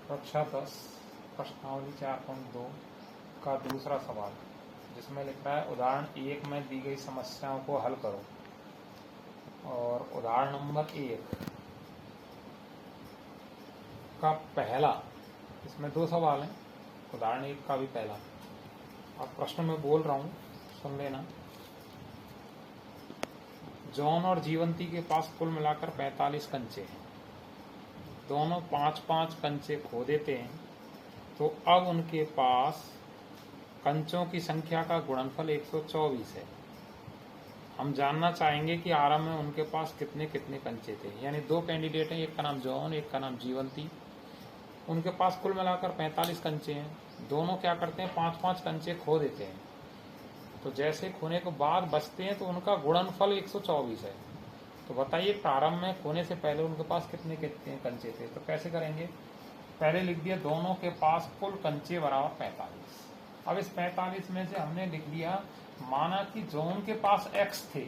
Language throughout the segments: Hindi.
कक्षा 10 प्रश्नावली 4.2 का दूसरा सवाल, जिसमें लिख रहा है उदाहरण 1 में दी गई समस्याओं को हल करो। और उदाहरण नंबर 1 का पहला, इसमें 2 सवाल हैं, उदाहरण 1 का भी पहला। अब प्रश्न में बोल रहा हूँ, सुन लेना। जॉन और जीवंती के पास कुल मिलाकर 45 कंचे हैं। दोनों 5-5 कंचे खो देते हैं, तो अब उनके पास कंचों की संख्या का गुणनफल 124 है। हम जानना चाहेंगे कि आरंभ में उनके पास कितने कितने कंचे थे। यानी 2 कैंडिडेट हैं, एक का नाम जॉन, एक का नाम जीवंती। उनके पास कुल मिलाकर 45 कंचे हैं। दोनों क्या करते हैं, 5-5 कंचे खो देते हैं। तो जैसे खोने के बाद बचते हैं तो उनका गुणनफल 124 है। तो बताइए प्रारंभ में खोने से पहले उनके पास कितने कितने कंचे थे। तो कैसे करेंगे, पहले लिख दिया दोनों के पास कुल कंचे बराबर 45। अब इस 45 में से हमने लिख दिया, माना कि जॉन के पास x थे,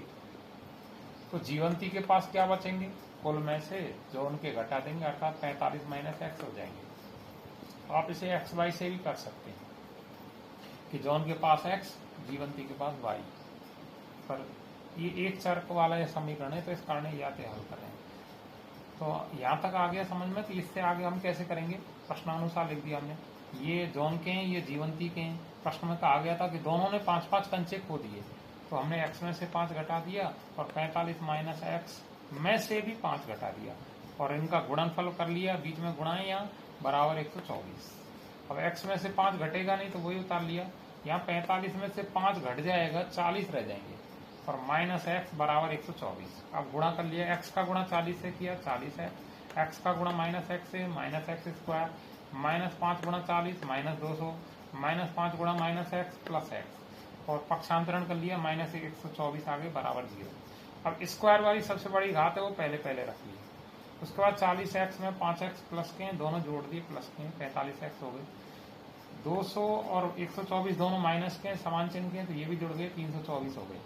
तो जीवंती के पास क्या बचेंगे, कुल में से जॉन के घटा देंगे, अर्थात 45 माइनस x हो जाएंगे। आप इसे x y से भी कर सकते हैं कि जॉन के पास x, जीवंती के पास y। पर ये एक चर वाला यह समीकरण है, तो इस कारण याद हल कर रहे हैं। तो यहाँ तक आ गया समझ में। तो इससे आगे हम कैसे करेंगे, प्रश्नानुसार लिख दिया हमने, ये जॉन के हैं, ये जीवंती के हैं। प्रश्न में कहा गया था कि दोनों ने 5-5 कंचे खो दिए, तो हमने x में से 5 घटा दिया और 45 माइनस x में से भी 5 घटा दिया और इनका गुणनफल कर लिया, बीच में गुणाएं यहाँ, बराबर 124। अब x में से 5 घटेगा नहीं तो वही उतार लिया। यहाँ 45 में से 5 घट जाएगा, 40 रह जाएंगे और माइनस एक्स बराबर 124। अब गुणा कर लिया, x का गुणा 40 से किया, 40 है, x का गुणा माइनस एक्स से, माइनस एक्स स्क्वायर, माइनस 5 गुणा 40 माइनस 200, माइनस 5 गुणा माइनस एक्स प्लस एक्स, और पक्षांतरण कर लिया, माइनस 124 आगे बराबर 0। अब स्क्वायर वाली सबसे बड़ी घात है वो पहले रख ली। उसके बाद 40x में 5x प्लस के दोनों जोड़ दिए, प्लस के 45x हो गए। 200 और 124 दोनों माइनस के समान चिन्ह के, तो ये भी जुड़ गए, 324 हो गए।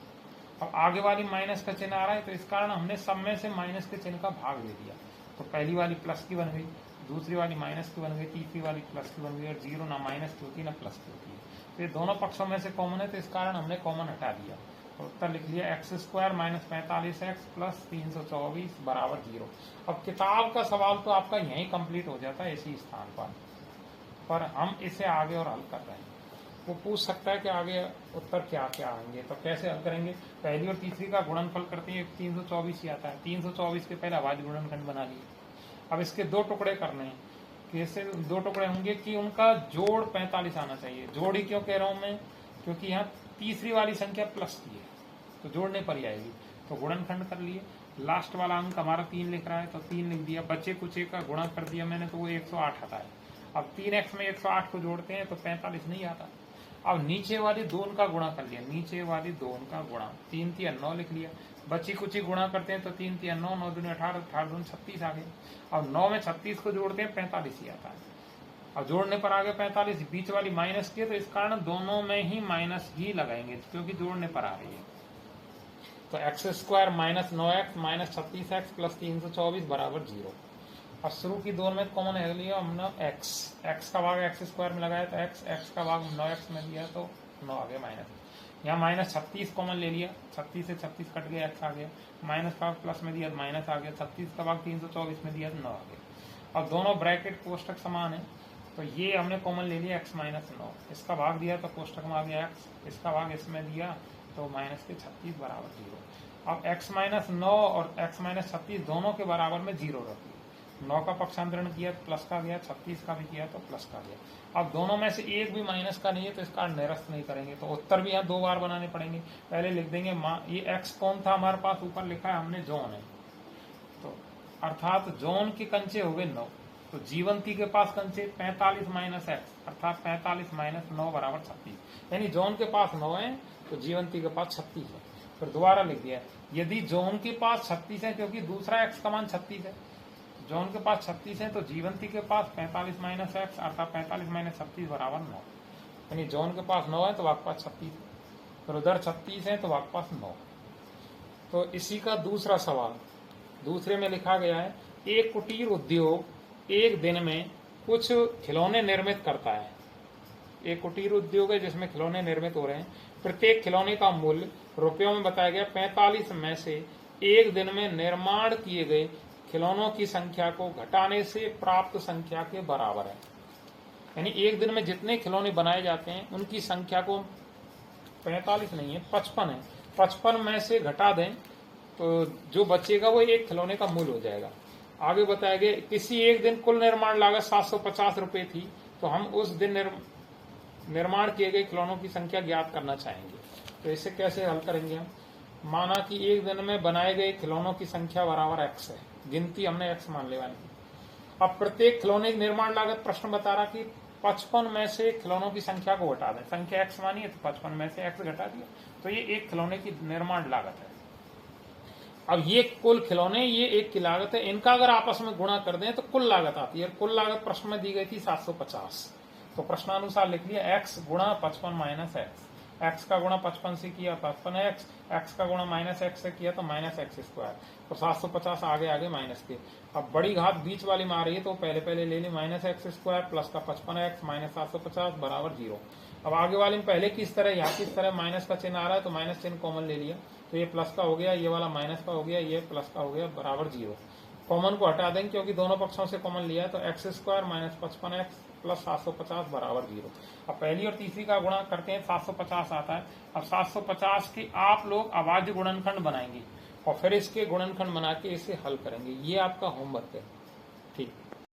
अब आगे वाली माइनस का चिन्ह आ रहा है, तो इस कारण हमने सब में से माइनस के चिन्ह का भाग ले दिया। तो पहली वाली प्लस की बन गई, दूसरी वाली माइनस की बन गई, तीसरी वाली प्लस की बन गई, और 0 ना माइनस की होती ना प्लस की होती है। तो ये दोनों पक्षों में से कॉमन है, तो इस कारण हमने कॉमन हटा दिया और उत्तर लिख लिया x square minus 45x plus 324 बराबर 0। अब किताब का सवाल तो आपका यहीं कंप्लीट हो जाता है इसी स्थान पर हम इसे आगे और हल कर रहे हैं। वो पूछ सकता है कि आगे उत्तर क्या क्या आएंगे, तो कैसे हल करेंगे। पहली और तीसरी का गुणनफल करते हैं, 324 ही आता है। 324 के पहले अभाज्य गुणनखंड बना लिए। अब इसके 2 टुकड़े करने हैं। कैसे 2 टुकड़े होंगे कि उनका जोड़ 45 आना चाहिए। जोड़ ही क्यों कह रहा हूं मैं, क्योंकि यहाँ तीसरी वाली संख्या प्लस की है, तो जोड़ने पर ही आएगी। तो गुणनखंड कर लिए। लास्ट वाला अंक हमारा 3 लिख रहा है, तो 3 लिख दिया। बच्चे कुचे का गुणा कर दिया मैंने, तो वो 108 आता है। अब 3x में 108 को जोड़ते हैं तो 45 नहीं आता। अब नीचे वाली 2 का गुणा कर लिया, नीचे वाली 2 का गुणा, 3 3 9 लिख लिया। बची कुची गुणा करते हैं तो 3 3 9, 9 दूनी 18, 18 दूनी 36 आ गए। अब 9 में 36 को जोड़ते हैं, 45 ही आता है। अब जोड़ने पर आ गए 45, बीच वाली माइनस की है, तो इस कारण दोनों में ही माइनस ही लगाएंगे क्योंकि जोड़ने पर आ रही है। तो x square minus 9x minus 36x plus 324 बराबर 0। अब शुरू की 2 में कॉमन है लिया हमने x का भाग एक्स स्क्वायर में लगाया, तो x का भाग 9x में दिया, तो 9 आ गया माइनस। यहाँ माइनस 36 कॉमन ले लिया, 36 से 36 कट गया, x आ गया। माइनस का प्लस में दिया, माइनस आ गया। 36 का भाग 324 में दिया, तो 9 आ गया। अब दोनों ब्रैकेट कोष्टक समान है, तो ये हमने कॉमन ले लिया, x माइनस 9। इसका भाग दिया तो कोष्टक में आ गया x, इसका भाग इसमें दिया तो माइनस के 36 बराबर 0। अब x माइनस 9 और x माइनस 36 दोनों के बराबर में 0 रख लिया। 9 का पक्षांतरण किया तो प्लस का गया, 36 का भी किया तो प्लस का गया। अब दोनों में से एक भी माइनस का नहीं है, तो इसका निरस्त नहीं करेंगे, तो उत्तर भी यहाँ 2 बार बनाने पड़ेंगे। पहले लिख देंगे ये x कौन था हमारे पास, ऊपर लिखा है हमने जॉन है, तो अर्थात जॉन के कंचे हो गए 9। तो जीवंती के पास कंचे 45 माइनस एक्स, अर्थात 45 माइनस 9 बराबर 36। यानी जॉन के पास 9 है तो जीवंती के पास 36 है। फिर दोबारा लिख दिया, यदि जॉन के पास 36 है, क्योंकि दूसरा एक्स का मान 36 है, जॉन के पास 36 है, तो जीवंती के पास 45 माइनस एक्स, अर्थात 45 माइनस 36 बराबर 9। यानी जॉन के पास 9 है तो आपके पास 36 है, फिर उधर 36 है तो आपके पास 9। तो इसी का दूसरा सवाल, दूसरे में लिखा गया है, एक कुटीर उद्योग एक दिन में कुछ खिलौने निर्मित करता है, एक कुटीर उद्योग है जिसमें खिलौने निर्मित हो रहे हैं। प्रत्येक खिलौने का मूल्य रुपयों में बताया गया 45 में से एक दिन में निर्माण किए गए खिलौनों की संख्या को घटाने से प्राप्त संख्या के बराबर है। यानी एक दिन में जितने खिलौने बनाए जाते हैं उनकी संख्या को 45 नहीं है, 55 है, 55 में से घटा दें तो जो बचेगा वो एक खिलौने का मूल्य हो जाएगा। आगे बताया गया किसी एक दिन कुल निर्माण लागत 750 रुपए थी, तो हम उस दिन निर्माण किए गए खिलौनों की संख्या ज्ञात करना चाहेंगे। तो इसे कैसे हल करेंगे हम? माना कि एक दिन में बनाए गए खिलौनों की संख्या बराबर x है, गिनती हमने x मान लेवानी। अब प्रत्येक खिलौने की निर्माण लागत प्रश्न बता रहा कि 55 में से खिलौनों की संख्या को घटा दें, संख्या x मानी है तो 55 में से x घटा दिया, तो ये एक खिलौने की निर्माण लागत है। अब ये कुल खिलौने, ये एक की लागत है, इनका अगर आपस में गुणा कर दें तो कुल लागत आती है। कुल लागत प्रश्न में दी गई थी 750, तो प्रश्नानुसार लिख लिया x गुणा 55 माइनस एक्स। x का गुणा 55 से किया 55x, x का गुणा माइनस एक्स से किया तो माइनस एक्स स्क्वायर, तो 750 आगे आगे माइनस के। अब बड़ी घात बीच वाली में आ रही है तो पहले पहले ले ली, माइनस एक्स स्क्वायर प्लस का 55x माइनस 750 बराबर 0। अब आगे वाली में पहले की तरह यहाँ की तरह माइनस का चिन्ह आ रहा है तो माइनस चिन्ह कॉमन ले लिया, तो ये प्लस का हो गया, ये वाला माइनस का हो गया, ये प्लस का हो गया बराबर 0। कॉमन को हटा देंगे क्योंकि दोनों पक्षों से कॉमन लिया है, तो x square minus 55x plus 750 बराबर 0। अब पहली और तीसरी का गुणा करते हैं 750 आता है। अब 750 की आप लोग अभाज्य गुणनखंड बनाएंगे और फिर इसके गुणनखंड बना के इसे हल करेंगे। ये आपका होमवर्क है।